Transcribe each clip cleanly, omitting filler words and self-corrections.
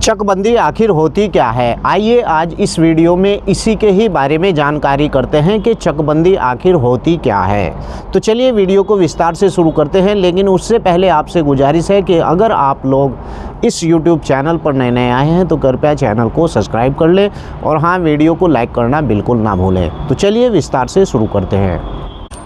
चकबंदी आखिर होती क्या है? आइए आज इस वीडियो में इसी के ही बारे में जानकारी करते हैं कि चकबंदी आखिर होती क्या है। तो चलिए वीडियो को विस्तार से शुरू करते हैं, लेकिन उससे पहले आपसे गुजारिश है कि अगर आप लोग इस YouTube चैनल पर नए नए आए हैं तो कृपया चैनल को सब्सक्राइब कर लें और हाँ, वीडियो को लाइक करना बिल्कुल ना भूलें। तो चलिए विस्तार से शुरू करते हैं।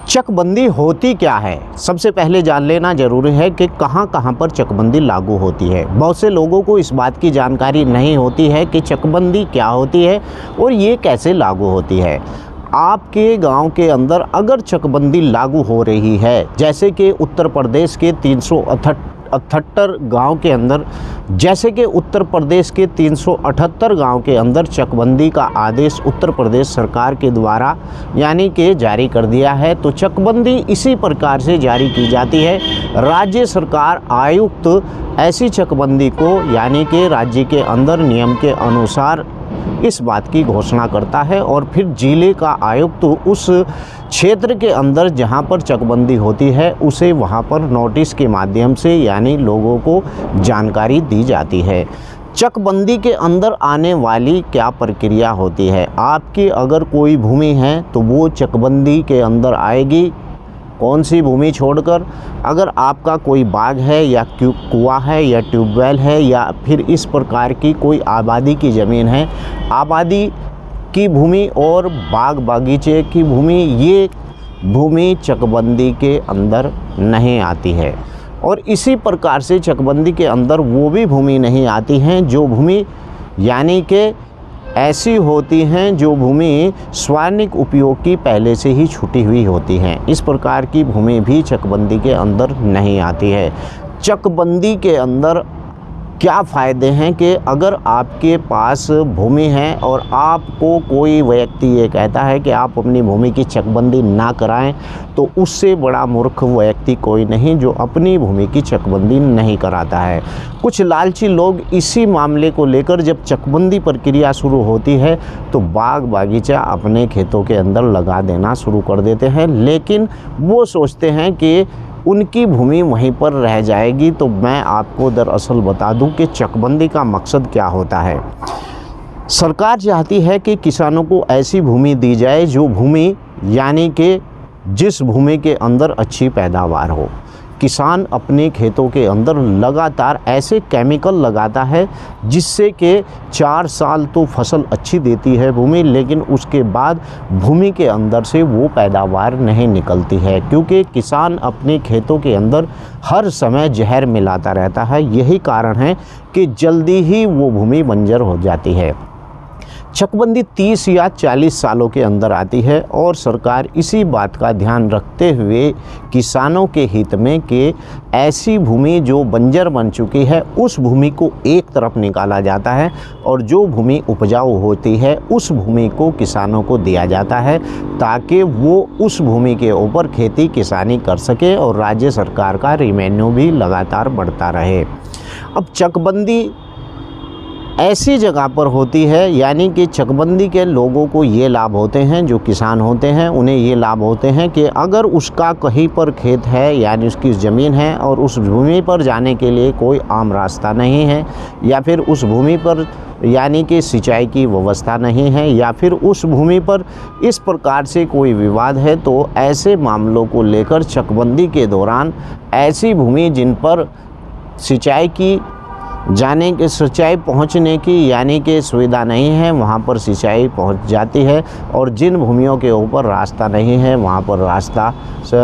चकबंदी होती क्या है? सबसे पहले जान लेना जरूरी है कि कहां कहां पर चकबंदी लागू होती है। बहुत से लोगों को इस बात की जानकारी नहीं होती है कि चकबंदी क्या होती है और ये कैसे लागू होती है। आपके गांव के अंदर अगर चकबंदी लागू हो रही है, जैसे कि उत्तर प्रदेश के 378 गांव के अंदर, जैसे कि उत्तर प्रदेश के 378 गांव के अंदर चकबंदी का आदेश उत्तर प्रदेश सरकार के द्वारा यानी कि जारी कर दिया है, तो चकबंदी इसी प्रकार से जारी की जाती है। राज्य सरकार आयुक्त ऐसी चकबंदी को यानी कि राज्य के अंदर नियम के अनुसार इस बात की घोषणा करता है और फिर जिले का आयुक्त उस क्षेत्र के अंदर जहां पर चकबंदी होती है उसे वहां पर नोटिस के माध्यम से यानी लोगों को जानकारी दी जाती है। चकबंदी के अंदर आने वाली क्या प्रक्रिया होती है? आपकी अगर कोई भूमि है तो वो चकबंदी के अंदर आएगी। कौन सी भूमि छोड़कर? अगर आपका कोई बाग है या कुआं है या ट्यूबवेल है या फिर इस प्रकार की कोई आबादी की ज़मीन है, आबादी की भूमि और बाग बागीचे की भूमि, ये भूमि चकबंदी के अंदर नहीं आती है। और इसी प्रकार से चकबंदी के अंदर वो भी भूमि नहीं आती हैं जो भूमि यानी कि ऐसी होती हैं जो भूमि सार्वजनिक उपयोग की पहले से ही छूटी हुई होती हैं। इस प्रकार की भूमि भी चकबंदी के अंदर नहीं आती है। चकबंदी के अंदर क्या फ़ायदे हैं कि अगर आपके पास भूमि है और आपको कोई व्यक्ति ये कहता है कि आप अपनी भूमि की चकबंदी ना कराएं, तो उससे बड़ा मूर्ख व्यक्ति कोई नहीं जो अपनी भूमि की चकबंदी नहीं कराता है। कुछ लालची लोग इसी मामले को लेकर जब चकबंदी प्रक्रिया शुरू होती है तो बाग बागीचा अपने खेतों के अंदर लगा देना शुरू कर देते हैं, लेकिन वो सोचते हैं कि उनकी भूमि वहीं पर रह जाएगी। तो मैं आपको दरअसल बता दूं कि चकबंदी का मकसद क्या होता है। सरकार चाहती है कि किसानों को ऐसी भूमि दी जाए जो भूमि यानी कि जिस भूमि के अंदर अच्छी पैदावार हो। किसान अपने खेतों के अंदर लगातार ऐसे केमिकल लगाता है जिससे कि 4 साल तो फसल अच्छी देती है भूमि, लेकिन उसके बाद भूमि के अंदर से वो पैदावार नहीं निकलती है, क्योंकि किसान अपने खेतों के अंदर हर समय जहर मिलाता रहता है। यही कारण है कि जल्दी ही वो भूमि बंजर हो जाती है। चकबंदी 30 या 40 सालों के अंदर आती है और सरकार इसी बात का ध्यान रखते हुए किसानों के हित में कि ऐसी भूमि जो बंजर बन चुकी है उस भूमि को एक तरफ निकाला जाता है और जो भूमि उपजाऊ होती है उस भूमि को किसानों को दिया जाता है, ताकि वो उस भूमि के ऊपर खेती किसानी कर सके और राज्य सरकार का रेवेन्यू भी लगातार बढ़ता रहे। अब चकबंदी ऐसी जगह पर होती है यानी कि चकबंदी के लोगों को ये लाभ होते हैं, जो किसान होते हैं उन्हें ये लाभ होते हैं कि अगर उसका कहीं पर खेत है यानी उसकी ज़मीन है और उस भूमि पर जाने के लिए कोई आम रास्ता नहीं है, या फिर उस भूमि पर यानी कि सिंचाई की व्यवस्था नहीं है, या फिर उस भूमि पर इस प्रकार से कोई विवाद है, तो ऐसे मामलों को लेकर चकबंदी के दौरान ऐसी भूमि जिन पर सिंचाई पहुंचने की यानी कि सुविधा नहीं है वहां पर सिंचाई पहुंच जाती है, और जिन भूमियों के ऊपर रास्ता नहीं है वहां पर रास्ता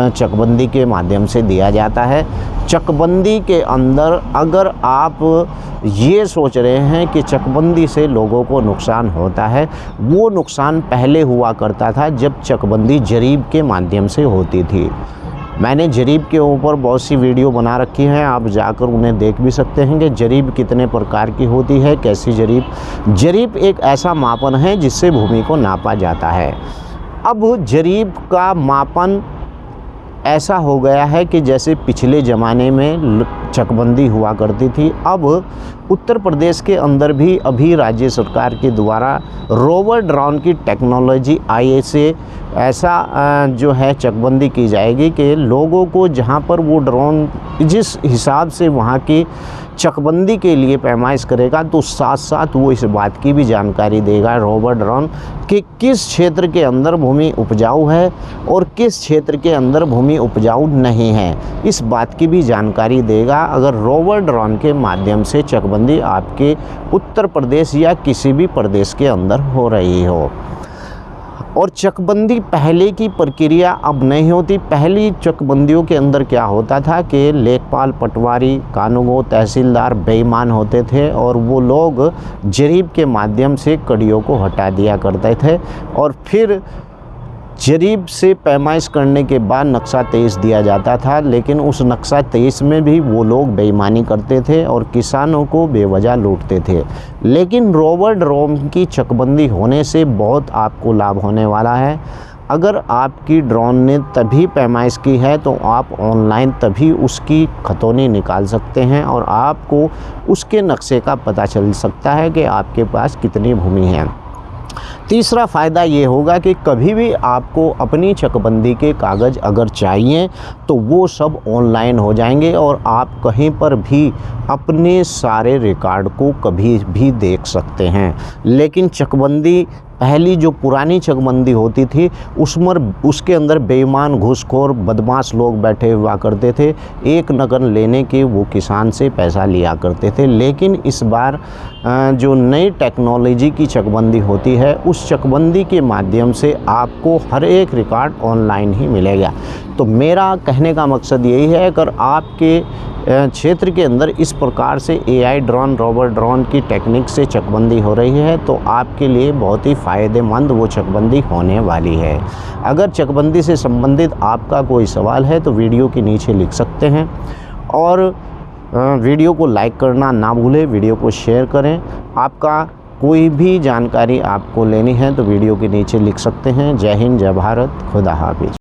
चकबंदी के माध्यम से दिया जाता है। चकबंदी के अंदर अगर आप ये सोच रहे हैं कि चकबंदी से लोगों को नुकसान होता है, वो नुकसान पहले हुआ करता था जब चकबंदी जरीब के माध्यम से होती थी। मैंने जरीब के ऊपर बहुत सी वीडियो बना रखी हैं, आप जाकर उन्हें देख भी सकते हैं कि जरीब कितने प्रकार की होती है, कैसी जरीब एक ऐसा मापन है जिससे भूमि को नापा जाता है। अब जरीब का मापन ऐसा हो गया है कि जैसे पिछले ज़माने में चकबंदी हुआ करती थी, अब उत्तर प्रदेश के अंदर भी अभी राज्य सरकार के द्वारा रोवर ड्रोन की टेक्नोलॉजी आने से ऐसा जो है चकबंदी की जाएगी कि लोगों को जहां पर वो ड्रोन जिस हिसाब से वहां की चकबंदी के लिए पैमाइश करेगा तो साथ साथ वो इस बात की भी जानकारी देगा रोवर ड्रोन कि किस क्षेत्र के अंदर भूमि उपजाऊ है और किस क्षेत्र के अंदर भूमि उपजाऊ नहीं है, इस बात की भी जानकारी देगा अगर रोवर ड्रोन के माध्यम से चकबंदी आपके उत्तर प्रदेश या किसी भी प्रदेश के अंदर हो रही हो। और चकबंदी पहले की प्रक्रिया अब नहीं होती। पहली चकबंदियों के अंदर क्या होता था कि लेखपाल, पटवारी, कानूनगो, तहसीलदार बेईमान होते थे और वो लोग जरीब के माध्यम से कड़ियों को हटा दिया करते थे और फिर जरीब से पैमाइश करने के बाद नक्शा 23 दिया जाता था, लेकिन उस नक्शा 23 में भी वो लोग बेईमानी करते थे और किसानों को बेवजह लूटते थे। लेकिन रोवर ड्रोन की चकबंदी होने से बहुत आपको लाभ होने वाला है। अगर आपकी ड्रोन ने तभी पैमाइश की है तो आप ऑनलाइन तभी उसकी खतौनी निकाल सकते हैं और आपको उसके नक्शे का पता चल सकता है कि आपके पास कितनी भूमि है। तीसरा फ़ायदा ये होगा कि कभी भी आपको अपनी चकबंदी के कागज़ अगर चाहिए तो वो सब ऑनलाइन हो जाएंगे और आप कहीं पर भी अपने सारे रिकॉर्ड को कभी भी देख सकते हैं। लेकिन चकबंदी पहली जो पुरानी चकबंदी होती थी उसके अंदर बेईमान, घूसखोर, बदमाश लोग बैठे हुआ करते थे। एक नगद लेने के वो किसान से पैसा लिया करते थे। लेकिन इस बार जो नई टेक्नोलॉजी की चकबंदी होती है उस चकबंदी के माध्यम से आपको हर एक रिकॉर्ड ऑनलाइन ही मिलेगा। तो मेरा कहने का मकसद यही है, अगर आपके क्षेत्र के अंदर इस प्रकार से AI ड्रोन, रोवर ड्रोन की टेक्निक से चकबंदी हो रही है तो आपके लिए बहुत ही फ़ायदेमंद वो चकबंदी होने वाली है। अगर चकबंदी से संबंधित आपका कोई सवाल है तो वीडियो के नीचे लिख सकते हैं और वीडियो को लाइक करना ना भूलें, वीडियो को शेयर करें। आपका कोई भी जानकारी आपको लेनी है तो वीडियो के नीचे लिख सकते हैं। जय हिंद, जय भारत, खुदा हाफिज़।